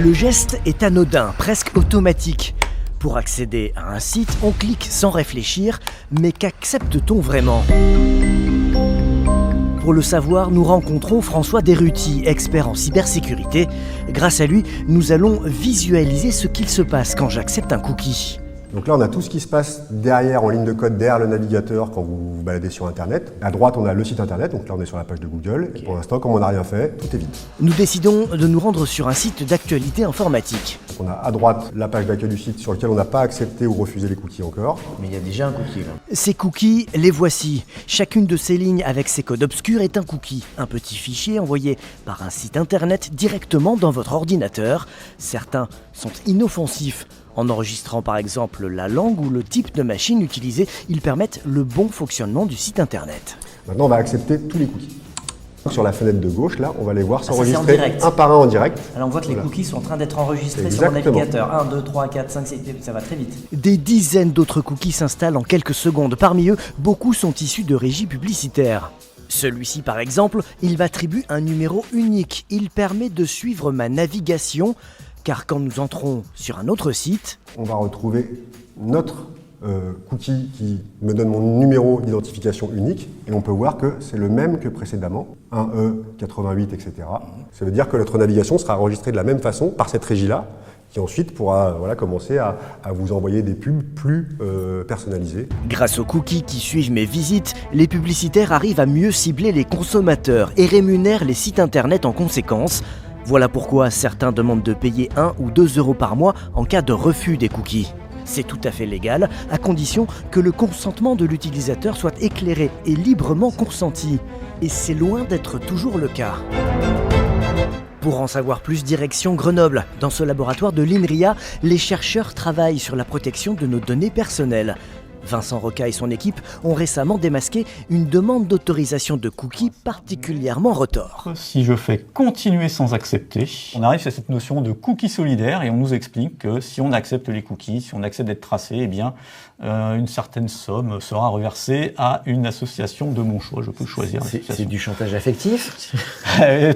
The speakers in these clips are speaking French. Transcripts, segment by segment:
Le geste est anodin, presque automatique. Pour accéder à un site, on clique sans réfléchir, mais qu'accepte-t-on vraiment ? Pour le savoir, nous rencontrons François Desruty, expert en cybersécurité. Grâce à lui, nous allons visualiser ce qu'il se passe quand j'accepte un cookie. Donc là, on a tout ce qui se passe derrière, en ligne de code, derrière le navigateur quand vous vous baladez sur Internet. À droite, on a le site Internet, donc là, on est sur la page de Google. Et pour l'instant, comme on n'a rien fait, tout est vide. Nous décidons de nous rendre sur un site d'actualité informatique. On a à droite la page d'accueil du site sur lequel on n'a pas accepté ou refusé les cookies encore. Mais il y a déjà un cookie là. Ces cookies, les voici. Chacune de ces lignes avec ses codes obscurs est un cookie. Un petit fichier envoyé par un site Internet directement dans votre ordinateur. Certains sont inoffensifs. En enregistrant par exemple la langue ou le type de machine utilisée, ils permettent le bon fonctionnement du site internet. Maintenant, on va accepter tous les cookies. Sur la fenêtre de gauche, là, on va les voir s'enregistrer direct. un par un en direct. Alors on voit que les cookies sont en train d'être enregistrés Exactement. sur mon navigateur. 1, 2, 3, 4, 5, 6, ça va très vite. Des dizaines d'autres cookies s'installent en quelques secondes. Parmi eux, beaucoup sont issus de régies publicitaires. Celui-ci, par exemple, il m'attribue un numéro unique. Il permet de suivre ma navigation, car quand nous entrons sur un autre site, On va retrouver notre cookie qui me donne mon numéro d'identification unique et on peut voir que c'est le même que précédemment, 1E, 88, etc. Ça veut dire que notre navigation sera enregistrée de la même façon par cette régie-là qui ensuite pourra commencer à vous envoyer des pubs plus personnalisées. grâce aux cookies qui suivent mes visites, les publicitaires arrivent à mieux cibler les consommateurs et rémunèrent les sites internet en conséquence. Voilà pourquoi certains demandent de payer 1 ou 2 euros par mois en cas de refus des cookies. C'est tout à fait légal, à condition que le consentement de l'utilisateur soit éclairé et librement consenti. Et c'est loin d'être toujours le cas. Pour en savoir plus, direction Grenoble. Dans ce laboratoire de l'INRIA, les chercheurs travaillent sur la protection de nos données personnelles. Vincent Roca et son équipe ont récemment démasqué une demande d'autorisation de cookies particulièrement retors. Si je fais continuer sans accepter, on arrive à cette notion de cookie solidaire et on nous explique que si on accepte les cookies, si on accepte d'être tracé, eh bien, une certaine somme sera reversée à une association de mon choix. Je peux choisir l'association. C'est du chantage affectif.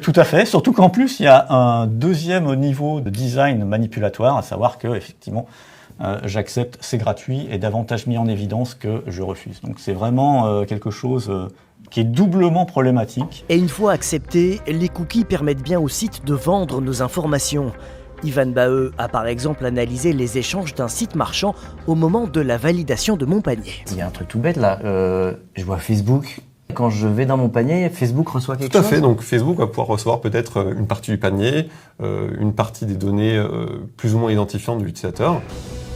Tout à fait, surtout qu'en plus, il y a un deuxième niveau de design manipulatoire, à savoir que, effectivement, j'accepte, c'est gratuit et davantage mis en évidence que je refuse. Donc c'est vraiment quelque chose qui est doublement problématique. Et une fois acceptés, les cookies permettent bien au site de vendre nos informations. Ivan Baheu a par exemple analysé les échanges d'un site marchand au moment de la validation de mon panier. Il y a un truc tout bête là. Je vois Facebook. Quand je vais dans mon panier, Facebook reçoit quelque chose. Tout à fait, donc Facebook va pouvoir recevoir peut-être une partie du panier, une partie des données plus ou moins identifiantes de l'utilisateur.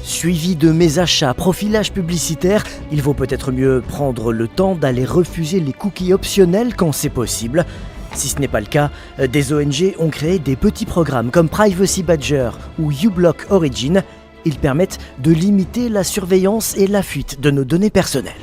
Suivi de mes achats, profilage publicitaire, il vaut peut-être mieux prendre le temps d'aller refuser les cookies optionnels quand c'est possible. Si ce n'est pas le cas, des ONG ont créé des petits programmes comme Privacy Badger ou uBlock Origin. Ils permettent de limiter la surveillance et la fuite de nos données personnelles.